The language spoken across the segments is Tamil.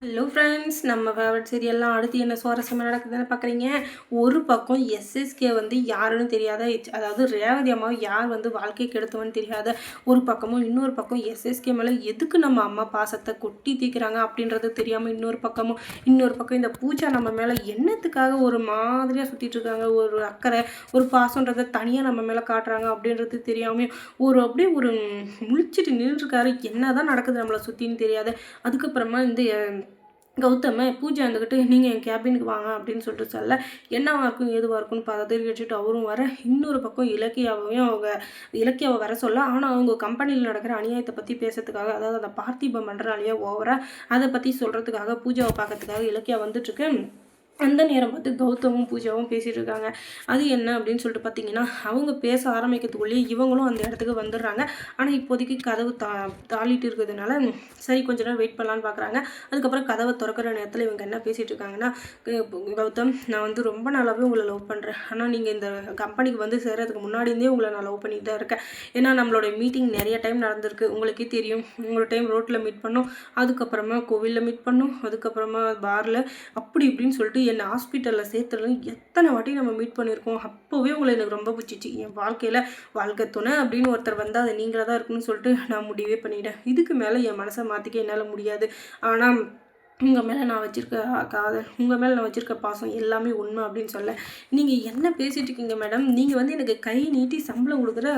ஹலோ ஃப்ரெண்ட்ஸ், நம்ம ஃபேவரட் சீரியல்லாம் அடுத்து என்ன சுவாரஸ்யமாக நடக்குதுன்னு பார்க்குறீங்க. ஒரு பக்கம் எஸ்எஸ்கே வந்து யாருன்னு தெரியாத, அதாவது ரேவதி அம்மாவை யார் வந்து வாழ்க்கை கெடுத்தவன்னு தெரியாத ஒரு பக்கமும், இன்னொரு பக்கம் எஸ்எஸ்கே மேலே எதுக்கு நம்ம அம்மா பாசத்தை கொட்டி தீக்கிறாங்க அப்படின்றது தெரியாமல் இன்னொரு பக்கம் இந்த பூஜா நம்ம மேலே என்னத்துக்காக ஒரு மாதிரியாக சுற்றிட்டு இருக்காங்க, ஒரு அக்கறை ஒரு பாசன்றதை தனியாக நம்ம மேலே காட்டுறாங்க அப்படின்றது தெரியாமல் அப்படியே ஒரு முழிச்சிட்டு நின்றுருக்காரு. என்ன தான் நடக்குது நம்மளை சுற்றின்னு தெரியாது. அதுக்கப்புறமா இந்த கௌதம பூஜை வந்துக்கிட்டு நீங்கள் என் கேபினுக்கு வாங்க அப்படின்னு சொல்லிட்டு சொல்ல என்னவா இருக்கும் எதுவாக இருக்கும்னு பதறி வச்சுட்டு அவரும் வர, இன்னொரு பக்கம் இலக்கியாவை வர சொல்ல, ஆனால் அவங்க கம்பெனியில் நடக்கிற அநியாயத்தை பற்றி பேசுறதுக்காக, அதாவது அந்த பார்த்திபம் பண்ணுறாலேயே ஓவராக அதை பற்றி சொல்கிறதுக்காக பூஜாவை பார்க்கறதுக்காக இலக்கியா வந்துட்டுருக்கு. அந்த நேரம் பார்த்து கௌதமும் பூஜாவும் பேசிகிட்டு இருக்காங்க. அது என்ன அப்படின்னு சொல்லிட்டு பார்த்தீங்கன்னா, அவங்க பேச ஆரம்பிக்கிறதுக்குள்ளேயே இவங்களும் அந்த இடத்துக்கு வந்துடுறாங்க. ஆனால் இப்போதைக்கு கதவு தாளிட்டு இருக்கிறதுனால சரி கொஞ்ச நேரம் வெயிட் பண்ணலான்னு பார்க்குறாங்க. அதுக்கப்புறம் கதவை திறக்கிற நேரத்தில் இவங்க என்ன பேசிகிட்டு இருக்காங்கன்னா, கௌதம், நான் வந்து ரொம்ப நாளாகவே உங்களை லவ் பண்ணுறேன். ஆனால் நீங்கள் இந்த கம்பெனிக்கு வந்து சேர்றதுக்கு முன்னாடியிருந்தே உங்களை நான் லவ் பண்ணிட்டு தான் இருக்கேன். ஏன்னா நம்மளோட மீட்டிங் நிறைய டைம் நடந்திருக்கு, உங்களுக்கே தெரியும். ஒரு டைம் ரோட்டில் மீட் பண்ணோம், அதுக்கப்புறமா கோவிலில் மீட் பண்ணோம், அதுக்கப்புறமா பாரில், அப்படி இப்படின்னு சொல்லிட்டு என்னை ஹாஸ்பிட்டலில் சேர்த்துலாம் எத்தனை வாட்டி நம்ம மீட் பண்ணியிருக்கோம். அப்போவே உங்களை எனக்கு ரொம்ப பிடிச்சிச்சு. என் வாழ்க்கை துணை அப்படின்னு ஒருத்தர் வந்தால் அது நீங்களாக தான் இருக்குன்னு சொல்லிட்டு நான் முடிவே பண்ணிட்டேன். இதுக்கு மேலே என் மனசை மாற்றிக்க என்னால் முடியாது. ஆனால் உங்கள் மேலே நான் வச்சுருக்க காதல், உங்கள் மேலே நான் வச்சுருக்க பாசம் எல்லாமே உண்மை அப்படின்னு சொல்ல, நீங்கள் என்ன பேசிகிட்டு இருக்கீங்க மேடம்? நீங்கள் வந்து எனக்கு கை நீட்டி சம்பளம் கொடுக்குற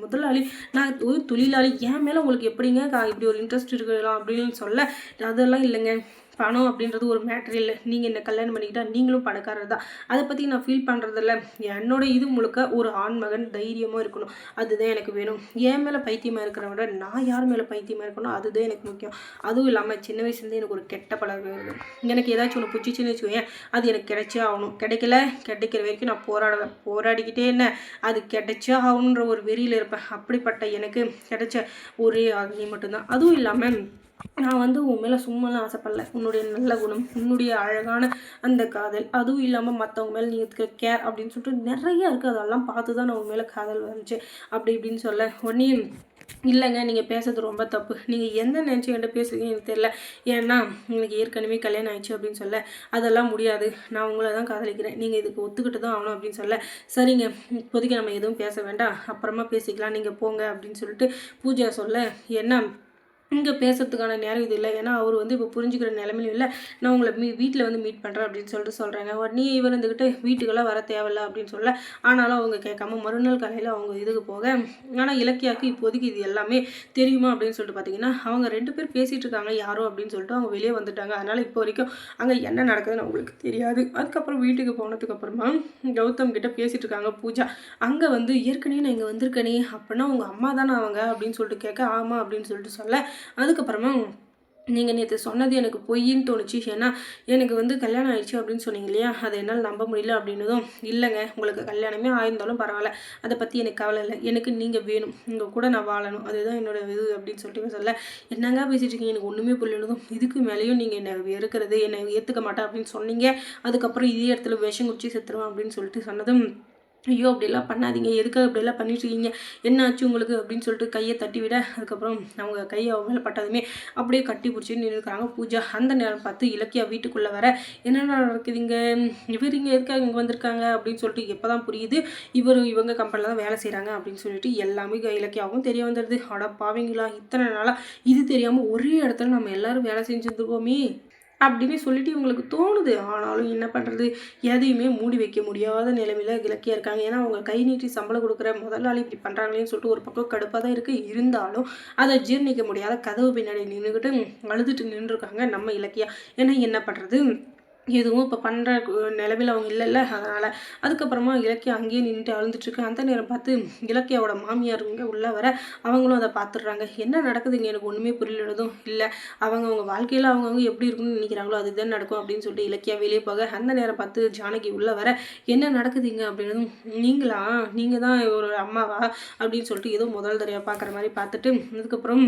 முதலாளி, நான் ஒரு தொழிலாளி. என் மேலே உங்களுக்கு எப்படிங்க இப்படி ஒரு இன்ட்ரெஸ்ட் இருக்கலாம் அப்படின்னு சொல்ல, அதெல்லாம் இல்லைங்க, பணம் அப்படின்றது ஒரு மேட்ரு இல்லை. நீங்கள் என்ன கல்யாணம் பண்ணிக்கிட்டா நீங்களும் பணக்காரர் தான், அதை பற்றி நான் ஃபீல் பண்ணுறதில்ல. என்னோட இது முழுக்க ஒரு ஆண் மகன் தைரியமாக இருக்கணும், அதுதான் எனக்கு வேணும். என் மேலே பைத்தியமாக இருக்கிறவங்க நான் யார் மேலே பைத்தியமாக இருக்கணும், அதுதான் எனக்கு முக்கியம். அதுவும் இல்லாமல் சின்ன வயசுலேருந்து எனக்கு ஒரு கெட்ட பழக்கம் இருக்குது. எனக்கு ஏதாச்சும் ஒன்று பிடிச்சிச்சின்னு வச்சுக்கோங்க, அது எனக்கு கிடைச்சே ஆகணும். கிடைக்கிற வரைக்கும் நான் போராடிக்கிட்டே என்ன அது கிடைச்சே ஆகணுன்ற ஒரு வெறியில் இருப்பேன். அப்படிப்பட்ட எனக்கு கிடைச்ச ஒரே ஆகினி மட்டும்தான். அதுவும் இல்லாமல் நான் வந்து உன் மேலே சும்மாலாம் ஆசைப்படல. உன்னுடைய நல்ல குணம், உன்னுடைய அழகான அந்த காதல், அதுவும் இல்லாமல் மற்றவங்க மேலே நீ இருக்க கேர் அப்படின்னு சொல்லிட்டு நிறையா இருக்குது. அதெல்லாம் பார்த்து தான் நான் உன் மேலே காதல் வந்துச்சு அப்படி இப்படின்னு சொல்ல, உடனே இல்லைங்க, நீங்கள் பேசுறது ரொம்ப தப்பு. நீங்கள் எந்த நினச்சி என்கிட்ட பேசுறீங்கன்னு எனக்கு தெரியல. ஏன்னா எனக்கு ஏற்கனவே கல்யாணம் ஆயிடுச்சு அப்படின்னு சொல்ல, அதெல்லாம் முடியாது, நான் உங்களை தான் காதலிக்கிறேன், நீங்கள் இதுக்கு ஒத்துக்கிட்டு தான் ஆகணும் அப்படின்னு சொல்ல, சரிங்க இப்போதைக்கு நம்ம எதுவும் பேச வேண்டாம், அப்புறமா பேசிக்கலாம், நீங்கள் போங்க அப்படின்னு சொல்லிட்டு பூஜா சொல்ல, என்ன இங்கே பேசுறதுக்கான நேரம் இது இல்லை. ஏன்னா அவர் வந்து இப்போ புரிஞ்சுக்கிற நிலைமையிலும் இல்லை. நான் உங்களை வீட்டில் வந்து மீட் பண்ணுறேன் அப்படின்னு சொல்லிட்டு சொல்கிறாங்க. உடனே இவர் இருந்துக்கிட்டு வீட்டுக்கெல்லாம் வர தேவையில்லை அப்படின்னு சொல்ல, ஆனாலும் அவங்க கேட்காம மறுநாள் காலையில் அவங்க இதுக்கு போக, ஆனால் இலக்கியாவுக்கு இப்போதைக்கு இது எல்லாமே தெரியுமா அப்படின்னு சொல்லிட்டு பார்த்தீங்கன்னா, அவங்க 2 பேர் பேசிகிட்டு இருக்காங்க யாரோ அப்படின்னு சொல்லிட்டு அவங்க வெளியே வந்துட்டாங்க. அதனால் இப்போ வரைக்கும் அங்கே என்ன நடக்குதுன்னு அவங்களுக்கு தெரியாது. அதுக்கப்புறம் வீட்டுக்கு போனதுக்கப்புறமா கௌதம் கிட்ட பேசிகிட்டு இருக்காங்க பூஜா. அங்கே வந்து ஏற்கனவே நான் இங்கே வந்திருக்கேனே, அப்படின்னா உங்கள் அம்மா தானே அவங்க அப்படின்னு சொல்லிட்டு கேட்க, ஆமாம் அப்படின்னு சொல்லிட்டு சொல்ல, அதுக்கப்புறமா நீங்கள் நேற்று சொன்னது எனக்கு பொய்ன்னு தோணுச்சு. ஏன்னா எனக்கு வந்து கல்யாணம் ஆயிடுச்சு அப்படின்னு சொன்னீங்க இல்லையா, அதை என்னால் நம்ப முடியல அப்படின்னதும், இல்லைங்க உங்களுக்கு கல்யாணமே ஆயிருந்தாலும் பரவாயில்ல, அதை பற்றி எனக்கு கவலை இல்லை, எனக்கு நீங்கள் வேணும், உங்கள் கூட நான் வாழணும், அதுதான் என்னோட இது அப்படின்னு சொல்லிட்டு சொல்ல, என்னங்க பேசிட்டு இருக்கீங்க, எனக்கு ஒன்றுமே புரியலனதும், இதுக்கு மேலேயும் நீங்கள் என்னை வெறுக்கிறது, என்னை ஏற்றுக்க மாட்டேன் அப்படின்னு சொன்னீங்க, அதுக்கப்புறம் இதே இடத்துல விஷம் குடிச்சு செத்துருவோம் அப்படின்னு சொல்லிட்டு சொன்னதும், ஐயோ அப்படிலாம் பண்ணாதீங்க, எதுக்காக இப்படிலாம் பண்ணிட்டுருக்கீங்க, என்ன ஆச்சு உங்களுக்கு அப்படின்னு சொல்லிட்டு கையை தட்டி விட, அதுக்கப்புறம் அவங்க கையை அவங்க மேலே பட்டதுமே அப்படியே கட்டி பிடிச்சின்னு நின்றுருக்காங்க பூஜா. அந்த நேரம் பார்த்து இலக்கியா வீட்டுக்குள்ளே வர, என்னென்ன நடக்குதுங்க, இங்கே எதுக்காக இங்கே வந்திருக்காங்க அப்படின்னு சொல்லிட்டு எப்போ தான் புரியுது, இவங்க கம்பெனியில் தான் வேலை செய்கிறாங்க அப்படின்னு சொல்லிட்டு எல்லாமே இலக்கியாவும் தெரிய வந்துடுது. அட பாவீங்களா, இத்தனை நாளாக இது தெரியாமல் ஒரே இடத்துல நம்ம எல்லோரும் வேலை செஞ்சுருந்துருக்கோமே அப்படின்னு சொல்லிட்டு இவங்களுக்கு தோணுது. ஆனாலும் என்ன பண்ணுறது, எதையுமே மூடி வைக்க முடியாத நிலைமையில் இலக்கியா இருக்காங்க. ஏன்னா அவங்க கை நீட்டி சம்பளம் கொடுக்குற முதலாளி இப்படி பண்ணுறாங்களேன்னு சொல்லிட்டு ஒரு பக்கம் கடுப்பாக தான் இருக்குது. இருந்தாலும் அதை ஜீர்ணிக்க முடியாத கதவு பின்னாடி நின்றுக்கிட்டு அழுதுட்டு நின்றுருக்காங்க நம்ம இலக்கியா. ஏன்னா என்ன பண்ணுறது, எதுவும் இப்போ பண்ணுற நிலவில் அவங்க இல்லைல்ல. அதனால் அதுக்கப்புறமா இலக்கியா அங்கேயே நின்றுட்டு அழுந்துட்டுருக்கு. அந்த நேரம் பார்த்து இலக்கியாவோட மாமியாருங்க உள்ளே வர, அவங்களும் அதை பார்த்துடுறாங்க. என்ன நடக்குதுங்க எனக்கு ஒன்றுமே புரியலனதும், இல்லை அவங்க வாழ்க்கையில் அவங்கவுங்க எப்படி இருக்குன்னு நினைக்கிறாங்களோ அதுதான் நடக்கும் அப்படின்னு சொல்லிட்டு இலக்கியா வெளியே போக, அந்த நேரம் பார்த்து ஜானகி உள்ளே வர, என்ன நடக்குதுங்க அப்படின்னதும், நீங்கள் தான் ஒரு அம்மாவா அப்படின்னு சொல்லிட்டு ஏதோ முதல் தடவையாக பார்க்குற மாதிரி பார்த்துட்டு, அதுக்கப்புறம்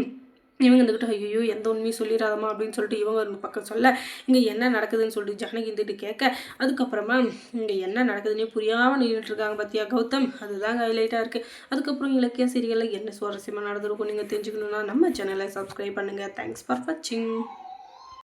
இவங்க இருந்துக்கிட்டு ஐயோ எந்த உண்மையும் சொல்லிடாதம்மா அப்படின்னு சொல்லிட்டு இவங்க ஒரு பக்கம் சொல்ல, இங்கே என்ன நடக்குதுன்னு சொல்லிட்டு ஜானகி இருந்துட்டு கேட்க, அதுக்கப்புறமா இங்கே என்ன நடக்குதுன்னே புரியாமல் நின்றுட்டு இருக்காங்க பார்த்தியா கௌதம், அதுதான் ஹைலைட்டாக இருக்குது. அதுக்கப்புறம் இலக்கிய சீரியலில் என்ன சுவாரஸ்யமாக நடந்திருக்கும் நீங்கள் தெரிஞ்சுக்கணுன்னா நம்ம சேனலை சப்ஸ்கிரைப் பண்ணுங்கள். தேங்க்ஸ் ஃபார் வாட்சிங்.